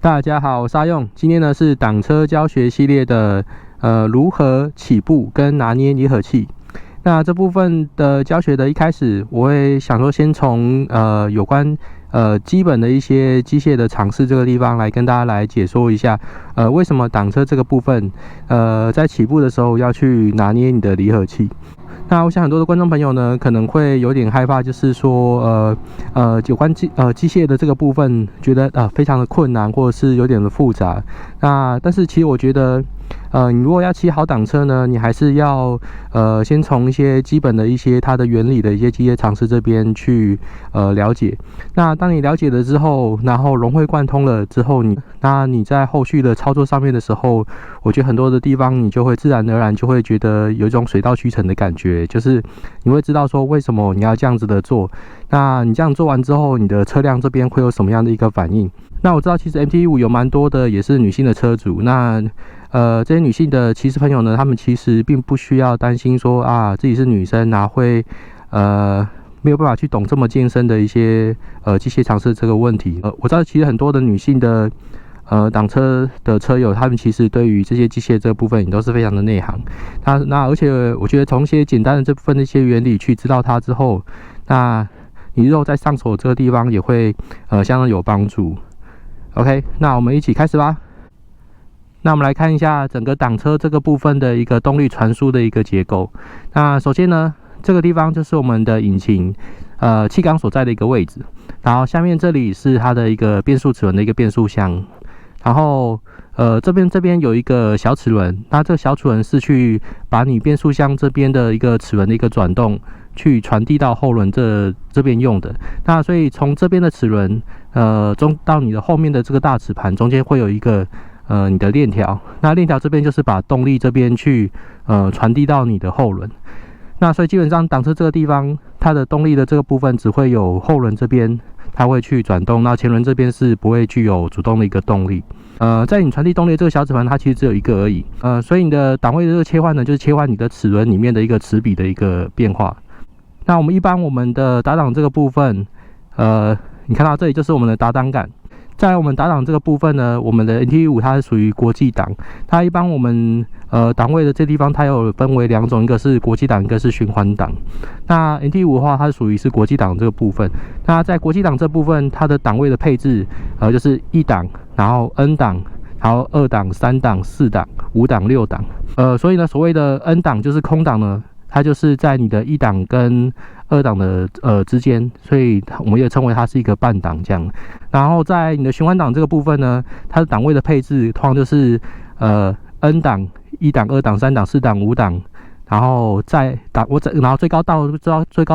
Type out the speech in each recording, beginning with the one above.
大家好，我是阿用。今天呢是挡车教学系列的如何起步跟拿捏离合器。那这部分的教学的一开始，我会想说先从有关基本的一些机械的常识这个地方来跟大家来解说一下，为什么挡车这个部分在起步的时候要去拿捏你的离合器。那我想很多的观众朋友呢，可能会有点害怕，就是说，有关机械的这个部分，觉得非常的困难，或者是有点的复杂。但是其实我觉得，你如果要骑好挡车呢，你还是要先从一些基本的一些它的原理的一些机械常识这边去了解。那当你了解了之后，然后融会贯通了之后，你在后续的操作上面的时候，我觉得很多的地方你就会自然而然就会觉得有一种水到渠成的感觉，就是你会知道说为什么你要这样子的做。那你这样做完之后，你的车辆这边会有什么样的一个反应？那我知道其实 MT-15有蛮多的也是女性的车主，那这些女性的骑士朋友呢，她们其实并不需要担心说自己是女生会没有办法去懂这么艰深的一些机械常识这个问题。我知道其实很多的女性的挡车的车友，她们其实对于这些机械这个部分也都是非常的内行。而且我觉得从一些简单的这部分的一些原理去知道它之后，那你日后在上手这个地方也会相当有帮助。OK， 那我们一起开始吧。那我们来看一下整个挡车这个部分的一个动力传输的一个结构。那首先呢，这个地方就是我们的引擎气缸所在的一个位置，然后下面这里是它的一个变速齿轮的一个变速箱，然后这边有一个小齿轮，那这个小齿轮是去把你变速箱这边的一个齿轮的一个转动去传递到后轮这边用的。那所以从这边的齿轮到你的后面的这个大齿盘中间会有一个你的链条，那链条这边就是把动力这边去传递到你的后轮。那所以基本上挡车这个地方，它的动力的这个部分只会有后轮这边它会去转动，那前轮这边是不会具有主动的一个动力。在你传递动力的这个小齿盘，它其实只有一个而已。所以你的档位的这个切换呢，就是切换你的齿轮里面的一个齿比的一个变化。那我们的打档这个部分，你看到这里就是我们的打档杆。在我们打档这个部分呢，我们的 MT-15它是属于国际档，它一般我们档位的这地方它有分为两种，一个是国际档，一个是循环档。那 MT-15的话，它属于是国际档这个部分。那在国际档这部分，它的档位的配置就是1档，然后 N 档，然后2档、3档、4档、5档、6档。所以呢，所谓的 N 档就是空档呢，它就是在你的1档跟2档的之间，所以我们也称为它是一个半档这样。然后在你的循环档这个部分呢，它的档位的配置通常就是N 档、1档、2档、3档、4档、5档，然后然后最高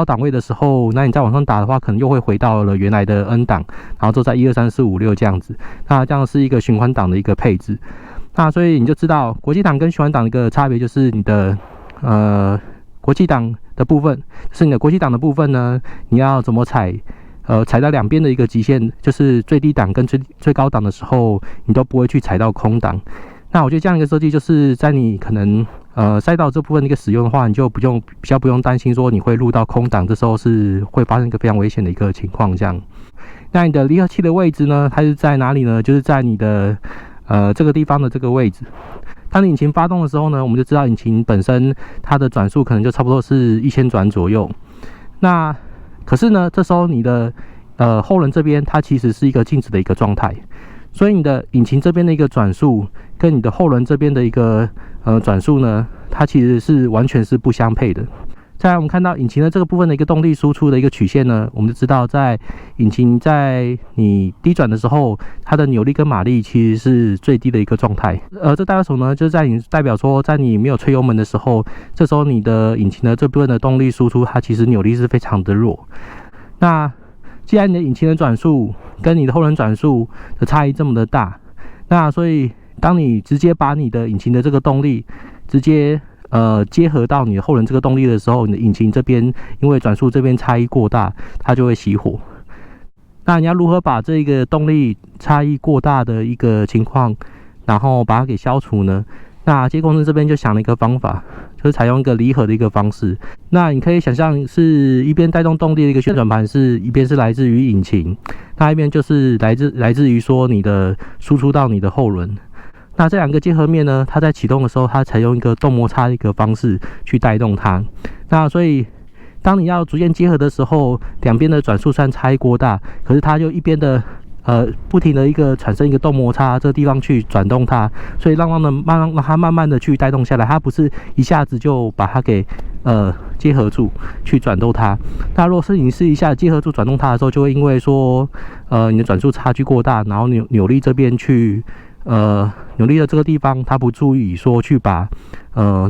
档位的时候，那你再往上打的话，可能又会回到了原来的 N 档，然后就在1、2、3、4、5、6这样子。那这样是一个循环档的一个配置。那所以你就知道国际档跟循环档的一个差别，就是你的国际档的部分，就是你的国际档的部分呢，你要怎么踩到两边的一个极限，就是最低档跟最高档的时候，你都不会去踩到空档。那我觉得这样一个设计，就是在你可能赛道这部分的一个使用的话，你就比较不用担心说你会入到空档，这时候是会发生一个非常危险的一个情况。这样，那你的离合器的位置呢，它是在哪里呢？就是在你的这个地方的这个位置。当你引擎发动的时候呢，我们就知道引擎本身它的转速可能就差不多是1000转左右。那可是呢，这时候你的后轮这边它其实是一个静止的一个状态，所以你的引擎这边的一个转速跟你的后轮这边的一个转速呢，它其实是完全是不相配的。再来我们看到引擎的这个部分的一个动力输出的一个曲线呢，我们就知道在引擎在你低转的时候，它的扭力跟马力其实是最低的一个状态。这代表什么呢？就是代表说在你没有吹油门的时候，这时候你的引擎的这部分的动力输出，它其实扭力是非常的弱。那既然你的引擎的转速跟你的后轮转速的差异这么的大，那所以当你直接把你的引擎的这个动力直接结合到你的后轮这个动力的时候，你的引擎这边因为转速这边差异过大，它就会熄火。那你要如何把这个动力差异过大的一个情况，然后把它给消除呢？那机械工程这边就想了一个方法，就是采用一个离合的一个方式。那你可以想象是一边带动动力的一个旋转盘，是一边是来自于引擎，那一边就是来自于说你的输出到你的后轮。那这两个结合面呢，它在启动的时候，它采用一个动摩擦的一个方式去带动它。那所以当你要逐渐结合的时候，两边的转速虽然差异过大，可是它就一边的不停的一个产生一个动摩擦这个地方去转动它，所以让它慢慢的去带动下来，它不是一下子就把它给结合住去转动它。那如果是你试一下结合住转动它的时候，就会因为说你的转速差距过大，然后扭力这边去扭力的这个地方，它不注意说去把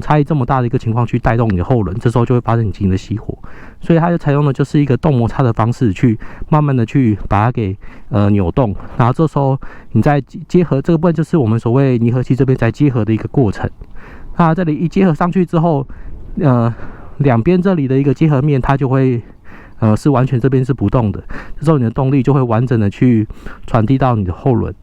差异这么大的一个情况去带动你的后轮，这时候就会发生引擎的熄火。所以它就采用的就是一个动摩擦的方式，去慢慢的去把它给扭动，然后这时候你在结合这个部分，就是我们所谓离合器这边在结合的一个过程。那这里一结合上去之后，两边这里的一个结合面，它就会是完全这边是不动的，这时候你的动力就会完整的去传递到你的后轮。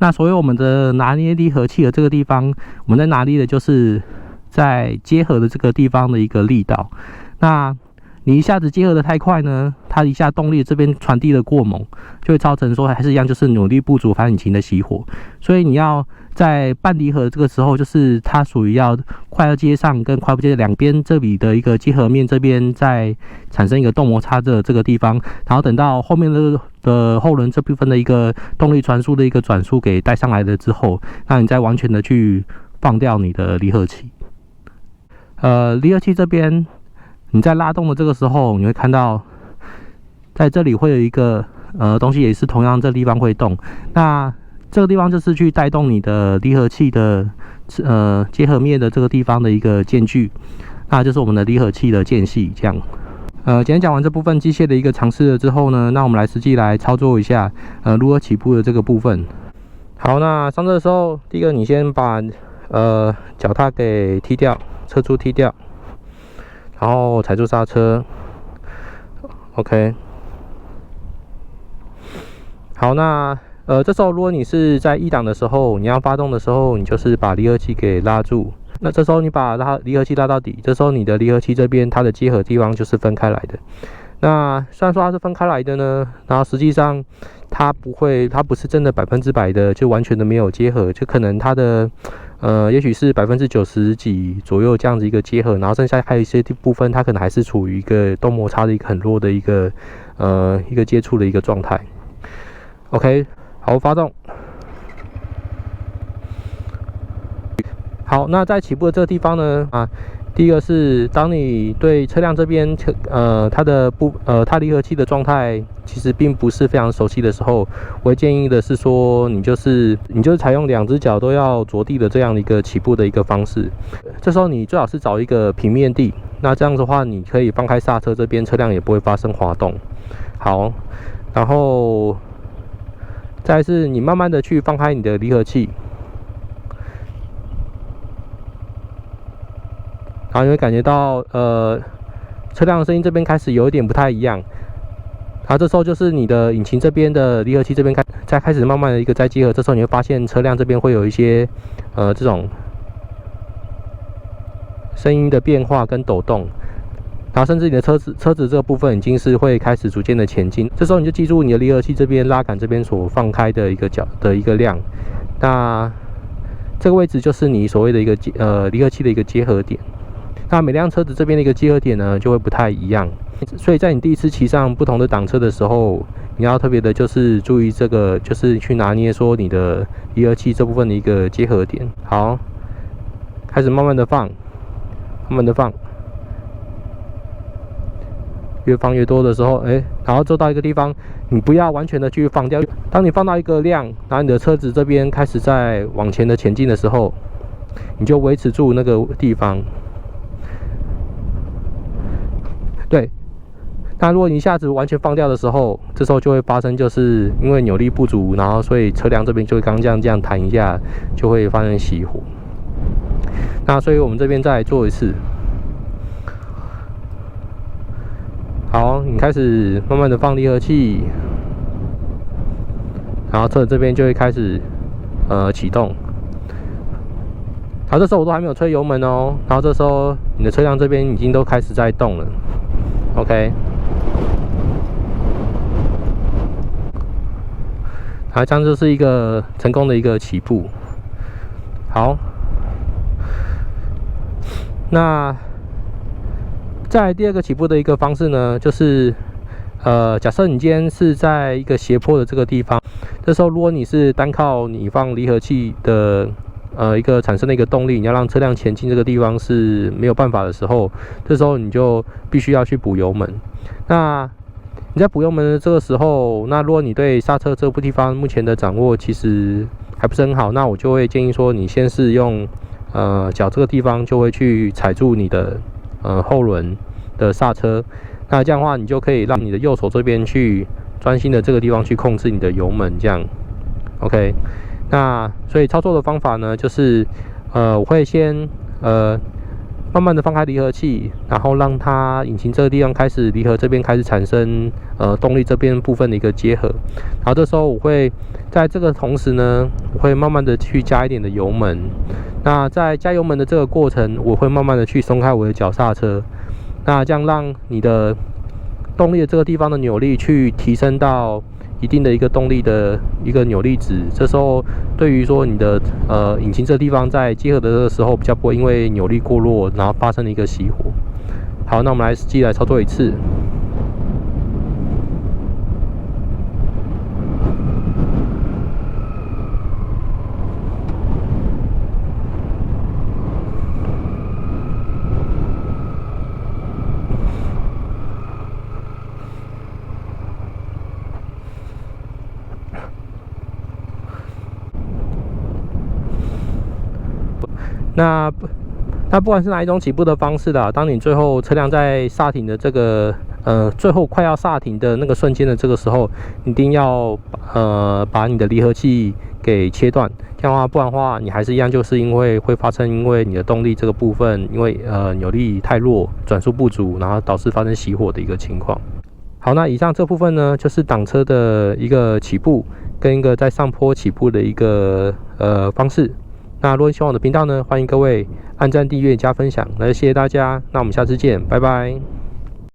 那所谓我们的拿捏离合器的这个地方，我们在拿捏的就是在结合的这个地方的一个力道。那你一下子结合的太快呢，它一下动力这边传递的过猛，就会造成说还是一样，就是扭力不足，反引擎的熄火。所以你要在半离合这个时候，就是它属于要快要接上跟快不接两边这里的一个结合面这边再产生一个动摩擦的这个地方，然后等到后面的后轮这部分的一个动力传输的一个转速给带上来了之后，那你再完全的去放掉你的离合器。离合器这边你在拉动的这个时候，你会看到在这里会有一个东西也是同样这个地方会动，那这个地方就是去带动你的离合器的结合面的这个地方的一个间距，那就是我们的离合器的间隙。这样，简单讲完这部分机械的一个尝试了之后呢，那我们来实际来操作一下如何起步的这个部分。好，那上车的时候，第一个你先把脚踏给踢掉，车柱踢掉，然后踩住刹车 ，OK。好，那这时候如果你是在1档的时候，你要发动的时候，你就是把离合器给拉住。那这时候你把离合器拉到底，这时候你的离合器这边它的结合地方就是分开来的。那虽然说它是分开来的呢，然后实际上它不是真的100%的就完全的没有结合，就可能它的也许是90%几左右这样子一个结合，然后剩下还有一些部分它可能还是处于一个动摩擦的一个很弱的一个接触的一个状态。OK， 好，发动。好，那在起步的这个地方呢，第一个是当你对车辆这边它离合器的状态其实并不是非常熟悉的时候，我会建议的是说，你就是采用2只脚都要着地的这样的一个起步的一个方式。这时候你最好是找一个平面地，那这样子的话，你可以放开刹车，这边车辆也不会发生滑动。好，然后再来是你慢慢的去放开你的离合器。然后你会感觉到车辆的声音这边开始有一点不太一样，然后这时候就是你的引擎这边的离合器这边开始慢慢的一个在结合，这时候你会发现车辆这边会有一些这种声音的变化跟抖动，然后甚至你的车子这个部分已经是会开始逐渐的前进，这时候你就记住你的离合器这边拉杆这边所放开的一个角的一个量，那这个位置就是你所谓的一个离合器的一个结合点。那每辆车子这边的一个结合点呢，就会不太一样，所以在你第一次骑上不同的档车的时候，你要特别的就是注意这个，就是去拿捏说你的离合器这部分的一个结合点。好，开始慢慢的放，慢慢的放，越放越多的时候，然后做到一个地方，你不要完全的去放掉。当你放到一个量，然后你的车子这边开始在往前的前进的时候，你就维持住那个地方。对，那如果你一下子完全放掉的时候，这时候就会发生，就是因为扭力不足，然后所以车辆这边就会刚刚这样弹一下，就会发生熄火。那所以我们这边再来做一次。好，你开始慢慢的放离合器，然后车子这边就会开始启动。好，这时候我都还没有吹油门哦，然后这时候你的车辆这边已经都开始在动了 ，OK。好，这样就是一个成功的一个起步。好，那再来第二个起步的一个方式呢，就是假设你今天是在一个斜坡的这个地方，这时候如果你是单靠你放离合器的一个产生的一个动力，你要让车辆前进这个地方是没有办法的时候，这时候你就必须要去补油门。那你在补油门的这个时候，那如果你对刹车这部地方目前的掌握其实还不是很好，那我就会建议说，你先是用脚这个地方就会去踩住你的后轮的刹车，那这样的话，你就可以让你的右手这边去专心的这个地方去控制你的油门，这样 ，OK。那所以操作的方法呢，就是我会先慢慢的放开离合器，然后让它引擎这个地方开始离合这边开始产生动力这边部分的一个结合，然后这时候我会在这个同时呢，我会慢慢的去加一点的油门。那在加油门的这个过程，我会慢慢的去松开我的脚刹车，那这样让你的动力的这个地方的扭力去提升到一定的一个动力的一个扭力值，这时候对于说你的引擎这个地方在结合的这个时候比较不会因为扭力过弱，然后发生了一个熄火。好，那我们来实际来操作一次。那不管是哪一种起步的方式啦，当你最后车辆在刹停的这个最后快要刹停的那个瞬间的这个时候，一定要把你的离合器给切断，这样的话，不然的话你还是一样，就是因为会发生因为你的动力这个部分，因为扭力太弱，转速不足，然后导致发生熄火的一个情况。好，那以上这部分呢，就是挡车的一个起步跟一个在上坡起步的一个方式。那如果你喜欢我的频道呢，欢迎各位按赞、订阅、加分享。那就谢谢大家，那我们下次见，拜拜。